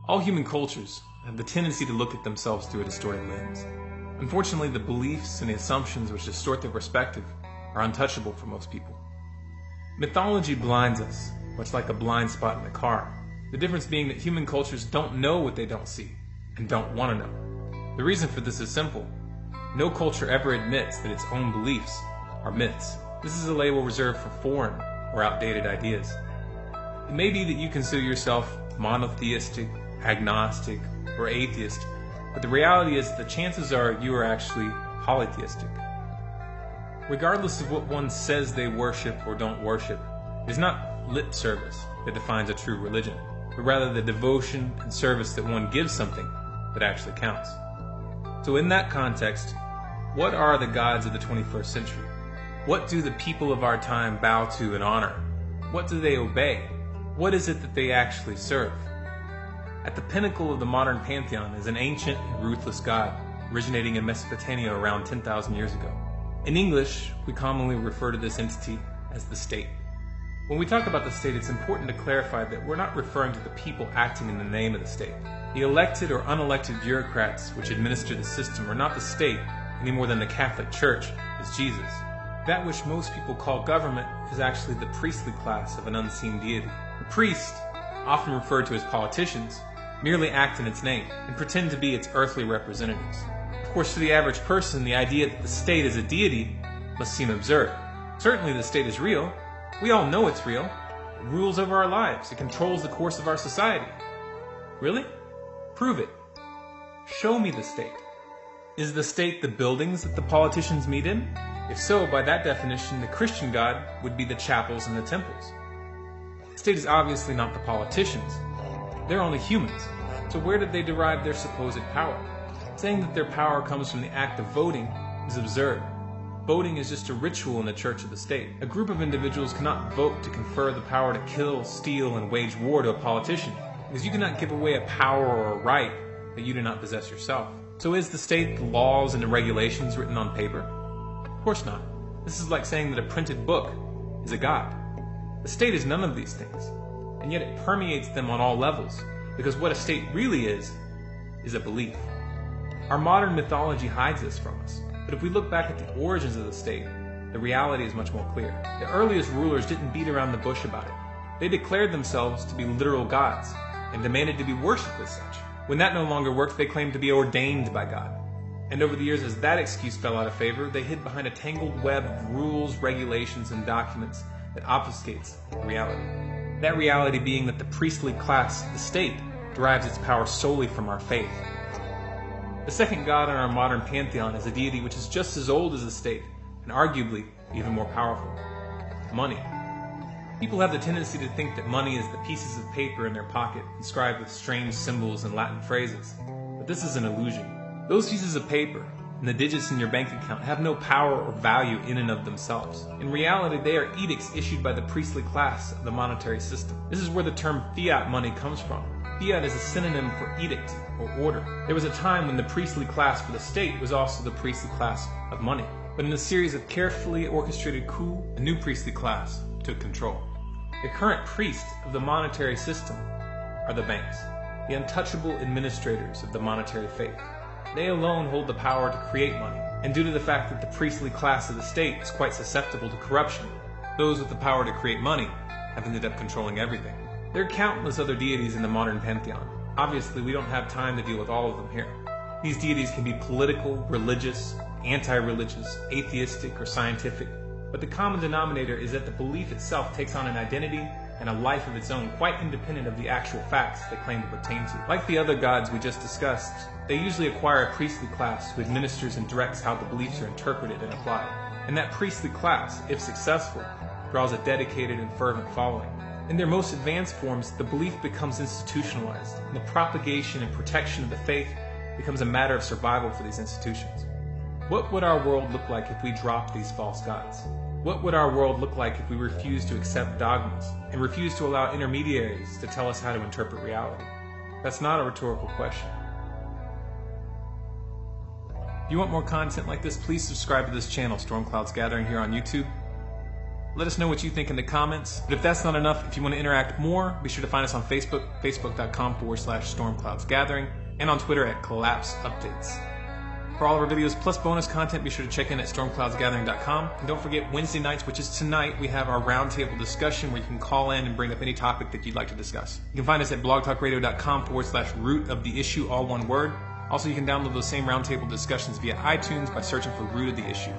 All human cultures have the tendency to look at themselves through a distorted lens. Unfortunately, the beliefs and the assumptions which distort their perspective are untouchable for most people. Mythology blinds us, much like a blind spot in a car. The difference being that human cultures don't know what they don't see, and don't want to know. The reason for this is simple. No culture ever admits that its own beliefs are myths. This is a label reserved for foreign or outdated ideas. It may be that you consider yourself monotheistic, agnostic, or atheist, but the reality is the chances are you are actually polytheistic. Regardless of what one says they worship or don't worship, it is not lip service that defines a true religion, but rather the devotion and service that one gives something that actually counts. So in that context, what are the gods of the 21st century? What do the people of our time bow to and honor? What do they obey? What is it that they actually serve? At the pinnacle of the modern pantheon is an ancient and ruthless god originating in Mesopotamia around 10,000 years ago. In English, we commonly refer to this entity as the state. When we talk about the state, it's important to clarify that we're not referring to the people acting in the name of the state. The elected or unelected bureaucrats which administer the system are not the state any more than the Catholic Church is Jesus. That which most people call government is actually the priestly class of an unseen deity. The priests, often referred to as politicians, merely act in its name and pretend to be its earthly representatives. Of course, to the average person, the idea that the state is a deity must seem absurd. Certainly the state is real. We all know it's real. It rules over our lives. It controls the course of our society. Really? Prove it. Show me the state. Is the state the buildings that the politicians meet in? If so, by that definition, the Christian God would be the chapels and the temples. The state is obviously not the politicians. They're only humans. So where did they derive their supposed power? Saying that their power comes from the act of voting is absurd. Voting is just a ritual in the church of the state. A group of individuals cannot vote to confer the power to kill, steal, and wage war to a politician, because you cannot give away a power or a right that you do not possess yourself. So is the state the laws and the regulations written on paper? Of course not. This is like saying that a printed book is a god. The state is none of these things, and yet it permeates them on all levels, because what a state really is a belief. Our modern mythology hides this from us, but if we look back at the origins of the state, the reality is much more clear. The earliest rulers didn't beat around the bush about it. They declared themselves to be literal gods, and demanded to be worshipped as such. When that no longer worked, they claimed to be ordained by God. And over the years, as that excuse fell out of favor, they hid behind a tangled web of rules, regulations, and documents that obfuscates reality. That reality being that the priestly class, the state, derives its power solely from our faith. The second god in our modern pantheon is a deity which is just as old as the state, and arguably even more powerful: money. People have the tendency to think that money is the pieces of paper in their pocket, inscribed with strange symbols and Latin phrases. But this is an illusion. Those pieces of paper and the digits in your bank account have no power or value in and of themselves. In reality, they are edicts issued by the priestly class of the monetary system. This is where the term fiat money comes from. Fiat is a synonym for edict or order. There was a time when the priestly class for the state was also the priestly class of money. But in a series of carefully orchestrated coups, a new priestly class took control. The current priests of the monetary system are the banks, the untouchable administrators of the monetary faith. They alone hold the power to create money, and due to the fact that the priestly class of the state is quite susceptible to corruption, those with the power to create money have ended up controlling everything. There are countless other deities in the modern pantheon. Obviously, we don't have time to deal with all of them here. These deities can be political, religious, anti-religious, atheistic, or scientific, but the common denominator is that the belief itself takes on an identity and a life of its own, quite independent of the actual facts they claim to pertain to. Like the other gods we just discussed, they usually acquire a priestly class who administers and directs how the beliefs are interpreted and applied. And that priestly class, if successful, draws a dedicated and fervent following. In their most advanced forms, the belief becomes institutionalized, and the propagation and protection of the faith becomes a matter of survival for these institutions. What would our world look like if we dropped these false gods? What would our world look like if we refused to accept dogmas and refused to allow intermediaries to tell us how to interpret reality? That's not a rhetorical question. If you want more content like this, please subscribe to this channel, Storm Clouds Gathering, here on YouTube. Let us know what you think in the comments. But if that's not enough, if you want to interact more, be sure to find us on Facebook, facebook.com/stormcloudsgathering, and on Twitter at Collapse Updates. For all of our videos plus bonus content, be sure to check in at stormcloudsgathering.com. And don't forget, Wednesday nights, which is tonight, we have our roundtable discussion where you can call in and bring up any topic that you'd like to discuss. You can find us at blogtalkradio.com/root of the issue, all one word. Also, you can download those same roundtable discussions via iTunes by searching for Root of the Issue.